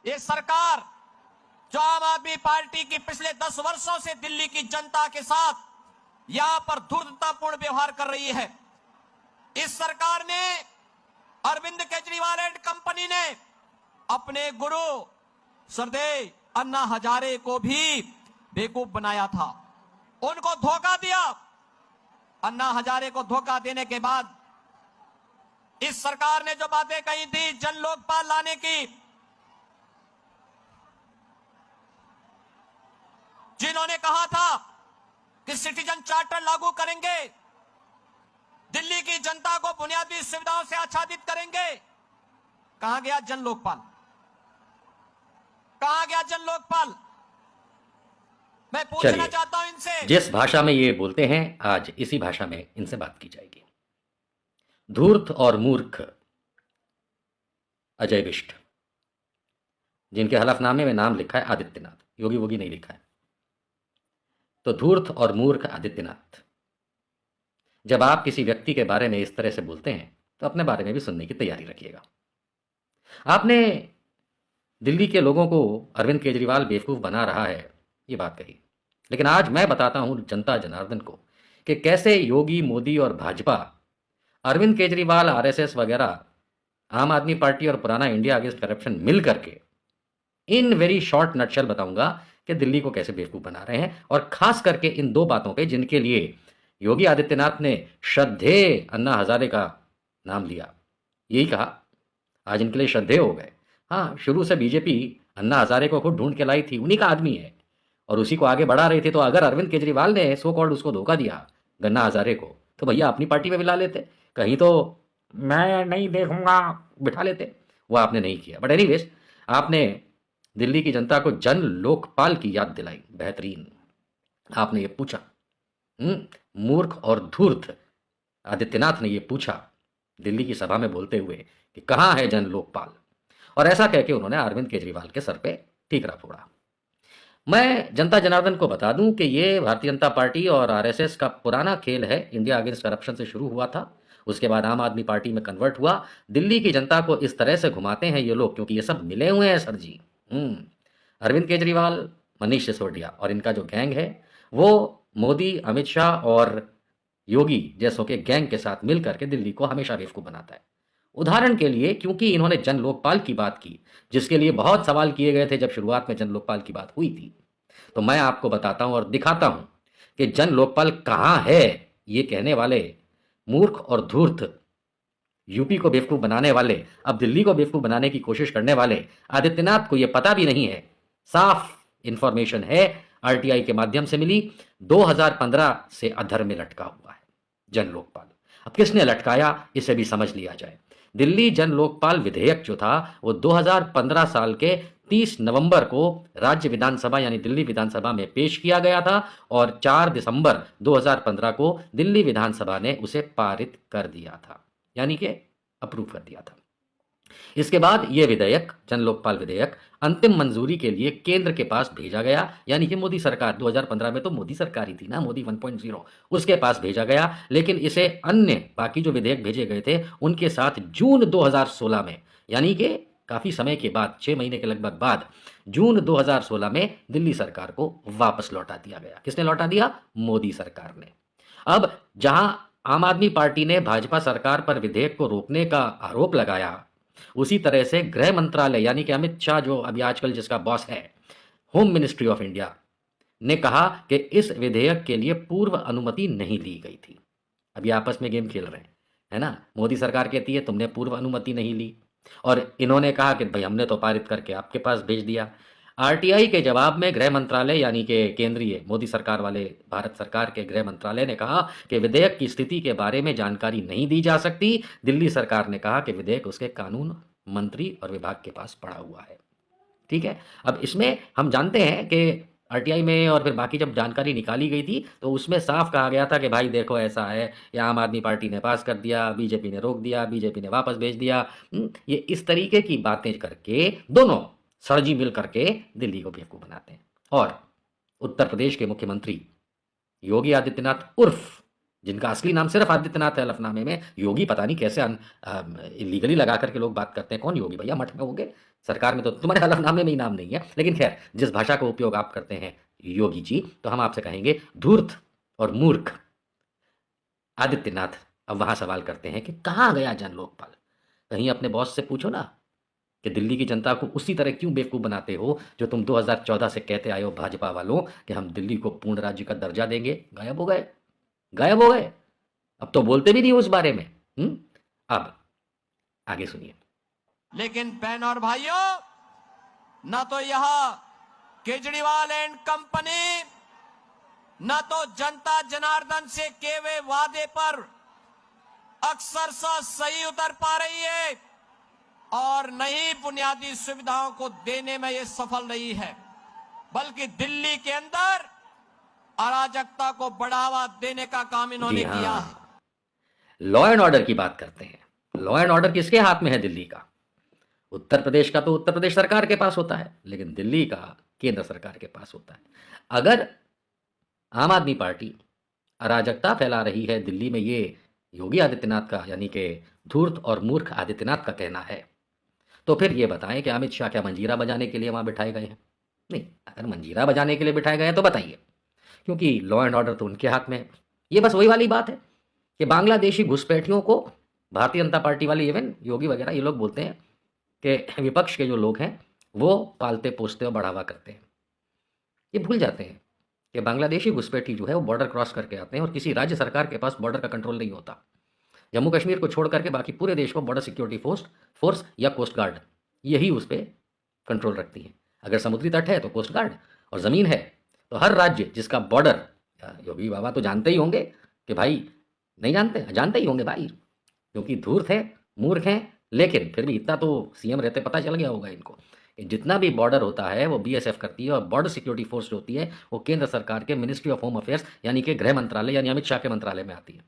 ये सरकार जो आम आदमी पार्टी की पिछले 10 वर्षों से दिल्ली की जनता के साथ यहां पर धूर्ततापूर्ण व्यवहार कर रही है, इस सरकार ने, अरविंद केजरीवाल एंड कंपनी ने अपने गुरु श्रद्धेय अन्ना हजारे को भी बेवकूफ बनाया था, उनको धोखा दिया। अन्ना हजारे को धोखा देने के बाद इस सरकार ने जो बातें कही थी जन लोकपाल लाने की, जिन्होंने कहा था कि सिटीजन चार्टर लागू करेंगे, दिल्ली की जनता को बुनियादी सुविधाओं से आच्छादित करेंगे, कहां गया जन लोकपाल? कहां गया जन लोकपाल? मैं पूछना चाहता हूं इनसे। जिस भाषा में ये बोलते हैं आज इसी भाषा में इनसे बात की जाएगी। धूर्त और मूर्ख अजय बिष्ट, जिनके हलफनामे में नाम लिखा है आदित्यनाथ, योगी वोगी नहीं लिखा है। तो धूर्त और मूर्ख आदित्यनाथ, जब आप किसी व्यक्ति के बारे में इस तरह से बोलते हैं तो अपने बारे में भी सुनने की तैयारी रखिएगा। आपने दिल्ली के लोगों को अरविंद केजरीवाल बेवकूफ़ बना रहा है ये बात कही, लेकिन आज मैं बताता हूं जनता जनार्दन को कि कैसे योगी, मोदी और भाजपा, अरविंद केजरीवाल, आरएसएस वगैरह, आम आदमी पार्टी और पुराना इंडिया अगेंस्ट करप्शन मिल करके इन वेरी शॉर्ट नटशल बताऊंगा कि दिल्ली को कैसे बेवकूफ़ बना रहे हैं। और खास करके इन दो बातों पे जिनके लिए योगी आदित्यनाथ ने श्रद्धेय अन्ना हजारे का नाम लिया, यही कहा आज इनके लिए श्रद्धेय हो गए। हाँ, शुरू से बीजेपी अन्ना हजारे को खुद ढूंढ के लाई थी, उन्हीं का आदमी है और उसी को आगे बढ़ा रही थी। तो अगर अरविंद केजरीवाल ने सो कॉल्ड उसको धोखा दिया गन्ना हजारे को, तो भैया अपनी पार्टी में भी ला लेते, कहीं तो मैं नहीं देखूंगा बिठा लेते। वो आपने नहीं किया। बट एनीवेज, आपने दिल्ली की जनता को जन लोकपाल की याद दिलाई, बेहतरीन। आपने ये पूछा, मूर्ख और धूर्त आदित्यनाथ ने ये पूछा दिल्ली की सभा में बोलते हुए कि कहाँ है जन लोकपाल, और ऐसा कह के उन्होंने अरविंद केजरीवाल के सर पे ठीकरा फोड़ा। मैं जनता जनार्दन को बता दूं कि ये भारतीय जनता पार्टी और आरएसएस का पुराना खेल है। इंडिया अगेंस्ट करप्शन से शुरू हुआ था, उसके बाद आम आदमी पार्टी में कन्वर्ट हुआ। दिल्ली की जनता को इस तरह से घुमाते हैं ये लोग, क्योंकि ये सब मिले हुए हैं सर जी। अरविंद केजरीवाल, मनीष सिसोदिया और इनका जो गैंग है वो मोदी, अमित शाह और योगी जैसों के गैंग के साथ मिल करके दिल्ली को हमेशा बेवकूफ बनाता है। उदाहरण के लिए, क्योंकि इन्होंने जन लोकपाल की बात की, जिसके लिए बहुत सवाल किए गए थे जब शुरुआत में जन लोकपाल की बात हुई थी, तो मैं आपको बताता हूं और दिखाता हूं कि जन लोकपाल कहां है। ये कहने वाले मूर्ख और धूर्त, यूपी को बेवकूफ बनाने वाले, अब दिल्ली को बेवकूफ बनाने की कोशिश करने वाले आदित्यनाथ को यह पता भी नहीं है। साफ इंफॉर्मेशन है, आरटीआई के माध्यम से मिली, 2015 से अधर में लटका हुआ है जन लोकपाल। अब किसने लटकाया इसे भी समझ लिया जाए। दिल्ली जन लोकपाल विधेयक जो था वो 2015 साल के 30 नवंबर को राज्य विधानसभा यानी दिल्ली विधानसभा में पेश किया गया था और 4 दिसंबर 2015 को दिल्ली विधानसभा ने उसे पारित कर दिया था, यानी कि अप्रूव कर दिया था। इसके बाद यह विधेयक, जन लोकपाल विधेयक, अंतिम मंजूरी के लिए केंद्र के पास भेजा गया, यानी कि मोदी सरकार, 2015 में तो मोदी सरकार ही थी ना, मोदी 1.0, उसके पास भेजा गया। लेकिन इसे अन्य बाकी जो विधेयक भेजे गए थे उनके साथ जून 2016 में, यानी कि काफी समय के बाद, 6 महीने के लगभग बाद, जून 2016 में दिल्ली सरकार को वापस लौटा दिया गया। किसने लौटा दिया? मोदी सरकार ने। अब जहां आम आदमी पार्टी ने भाजपा सरकार पर विधेयक को रोकने का आरोप लगाया, उसी तरह से गृह मंत्रालय यानी कि अमित शाह जो अभी आजकल जिसका बॉस है, होम मिनिस्ट्री ऑफ इंडिया, ने कहा कि इस विधेयक के लिए पूर्व अनुमति नहीं ली गई थी। अभी आपस में गेम खेल रहे हैं, है ना। मोदी सरकार कहती है तुमने पूर्व अनुमति नहीं ली, और इन्होंने कहा कि भाई हमने तो पारित करके आपके पास भेज दिया। आरटीआई के जवाब में गृह मंत्रालय यानी कि केंद्रीय मोदी सरकार वाले भारत सरकार के गृह मंत्रालय ने कहा कि विधेयक की स्थिति के बारे में जानकारी नहीं दी जा सकती। दिल्ली सरकार ने कहा कि विधेयक उसके कानून मंत्री और विभाग के पास पड़ा हुआ है। ठीक है, अब इसमें हम जानते हैं कि आरटीआई में और फिर बाकी जब जानकारी निकाली गई थी तो उसमें साफ कहा गया था कि भाई देखो ऐसा है, या आम आदमी पार्टी ने पास कर दिया, बीजेपी ने रोक दिया, बीजेपी ने वापस भेज दिया। ये इस तरीके की बातें करके दोनों सरजी मिल करके दिल्ली को बेवकूफ बनाते हैं। और उत्तर प्रदेश के मुख्यमंत्री योगी आदित्यनाथ उर्फ जिनका असली नाम सिर्फ आदित्यनाथ है हलफनामे में। योगी पता नहीं कैसे इलीगली लगा करके लोग बात करते हैं। कौन योगी भैया? मठ में होंगे, सरकार में तो तुम्हारे हलफनामे में ही नाम नहीं है। लेकिन खैर, जिस भाषा का उपयोग आप करते हैं योगी जी, तो हम आपसे कहेंगे धूर्त और मूर्ख आदित्यनाथ। अब वहां सवाल करते हैं कि कहाँ गया जन लोकपाल? कहीं अपने बॉस से पूछो ना कि दिल्ली की जनता को उसी तरह क्यों बेवकूफ़ बनाते हो जो तुम 2014 से कहते आए हो भाजपा वालों कि हम दिल्ली को पूर्ण राज्य का दर्जा देंगे। गायब हो गए, गायब हो गए। अब तो बोलते भी नहीं उस बारे में। अब आगे सुनिए। लेकिन बहन और भाइयों, न तो यह केजरीवाल एंड कंपनी, न तो जनता जनार्दन से किए हुए वादे पर अक्सरशः सही उतर पा रही है और नहीं बुनियादी सुविधाओं को देने में यह सफल रही है, बल्कि दिल्ली के अंदर अराजकता को बढ़ावा देने का काम इन्होंने किया है। लॉ एंड ऑर्डर की बात करते हैं। लॉ एंड ऑर्डर किसके हाथ में है? दिल्ली का। उत्तर प्रदेश का तो उत्तर प्रदेश सरकार के पास होता है, लेकिन दिल्ली का केंद्र सरकार के पास होता है। अगर आम आदमी पार्टी अराजकता फैला रही है दिल्ली में, ये योगी आदित्यनाथ का यानी कि धूर्त और मूर्ख आदित्यनाथ का कहना है, तो फिर ये बताएं कि अमित शाह क्या मंजीरा बजाने के लिए वहां बिठाए गए हैं? नहीं, अगर मंजीरा बजाने के लिए बिठाए गए हैं तो बताइए, क्योंकि लॉ एंड ऑर्डर तो उनके हाथ में है। ये बस वही वाली बात है कि बांग्लादेशी घुसपैठियों को भारतीय जनता पार्टी वाले, इवन योगी वगैरह, ये लोग बोलते हैं कि विपक्ष के जो लोग हैं वो पालते पोसते और बढ़ावा करते हैं। ये भूल जाते हैं कि बांग्लादेशी घुसपैठी जो है वो बॉर्डर क्रॉस करके आते हैं और किसी राज्य सरकार के पास बॉर्डर का कंट्रोल नहीं होता। जम्मू कश्मीर को छोड़ करके बाकी पूरे देश को बॉर्डर सिक्योरिटी फोर्स या कोस्ट गार्ड यही उस पर कंट्रोल रखती है। अगर समुद्री तट है तो कोस्ट गार्ड, और ज़मीन है तो हर राज्य जिसका बॉर्डर, योगी बाबा तो जानते ही होंगे कि भाई, नहीं जानते, जानते ही होंगे भाई, क्योंकि धूर्त है, मूर्ख हैं, लेकिन फिर भी इतना तो सीएम रहते पता चल गया होगा इनको कि जितना भी बॉर्डर होता है वो बीएसएफ करती है, और बॉर्डर सिक्योरिटी फोर्स जो होती है वो केंद्र सरकार के मिनिस्ट्री ऑफ होम अफेयर्स यानी कि गृह मंत्रालय यानी अमित शाह के मंत्रालय में आती है।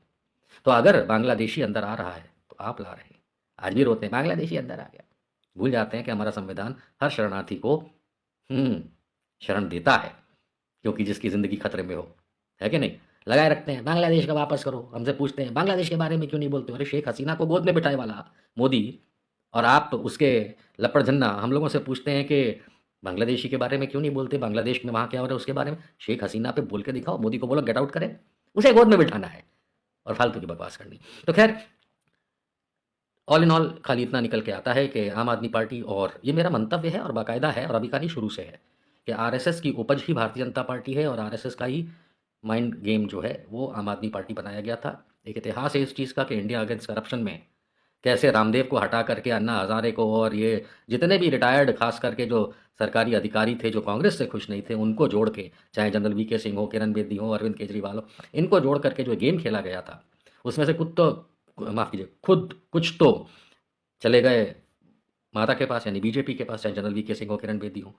तो अगर बांग्लादेशी अंदर आ रहा है तो आप ला रहे हैं। आज भी रोते हैं बांग्लादेशी अंदर आ गया, भूल जाते हैं कि हमारा संविधान हर शरणार्थी को शरण देता है, क्योंकि जिसकी ज़िंदगी खतरे में हो, है कि नहीं। लगाए रखते हैं बांग्लादेश का वापस करो, हमसे पूछते हैं बांग्लादेश के बारे में क्यों नहीं बोलते हो। अरे शेख हसीना को गोद में बिठाए वाला मोदी, और आप उसके लपड़ झन्ना हम लोगों से पूछते हैं कि बांग्लादेशी के बारे में क्यों नहीं बोलते, बांग्लादेश में वहाँ क्या हो रहा है उसके बारे में। शेख हसीना पे बोल के दिखाओ, मोदी को बोलो गेट आउट करें, उसे गोद में बिठाना है और फालतू की बकवास करनी। तो खैर, ऑल इन ऑल खाली इतना निकल के आता है कि आम आदमी पार्टी, और ये मेरा मंतव्य है और बाकायदा है और अभी का नहीं शुरू से है, कि आरएसएस की उपज ही भारतीय जनता पार्टी है और आरएसएस का ही माइंड गेम जो है वो आम आदमी पार्टी बनाया गया था। एक इतिहास है इस चीज़ का कि इंडिया अगेंस्ट करप्शन में कैसे रामदेव को हटा करके अन्ना हज़ारे को और ये जितने भी रिटायर्ड खास करके जो सरकारी अधिकारी थे जो कांग्रेस से खुश नहीं थे उनको जोड़ के, चाहे जनरल वीके सिंह हो, किरण बेदी हो, अरविंद केजरीवाल हो, इनको जोड़ करके जो गेम खेला गया था उसमें से खुद कुछ तो चले गए माता के पास यानी बीजेपी के पास, चाहे जनरल वीके सिंह हो, किरण बेदी हो,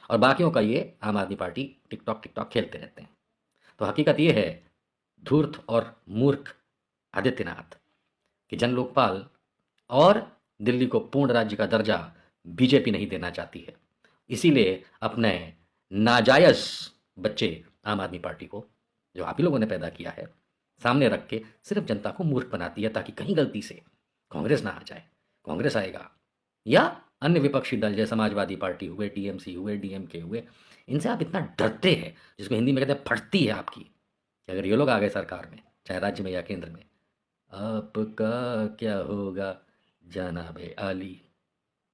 और बाकियों का ये आम आदमी पार्टी टिकटॉक खेलते रहते हैं। तो हकीकत ये है धूर्त और मूर्ख आदित्यनाथ कि जन लोकपाल और दिल्ली को पूर्ण राज्य का दर्जा बीजेपी नहीं देना चाहती है, इसीलिए अपने नाजायज बच्चे आम आदमी पार्टी को, जो आप ही लोगों ने पैदा किया है, सामने रख के सिर्फ जनता को मूर्ख बनाती है ताकि कहीं गलती से कांग्रेस ना आ जाए। कांग्रेस आएगा या अन्य विपक्षी दल जैसे समाजवादी पार्टी हुए, टीएमसी हुए, डीएमके हुए, इनसे आप इतना डरते हैं, जिसको हिंदी में कहते हैं फटती है आपकी, कि अगर ये लोग आ गए सरकार में, चाहे राज्य में या केंद्र में, आपका क्या होगा जनाबे आली।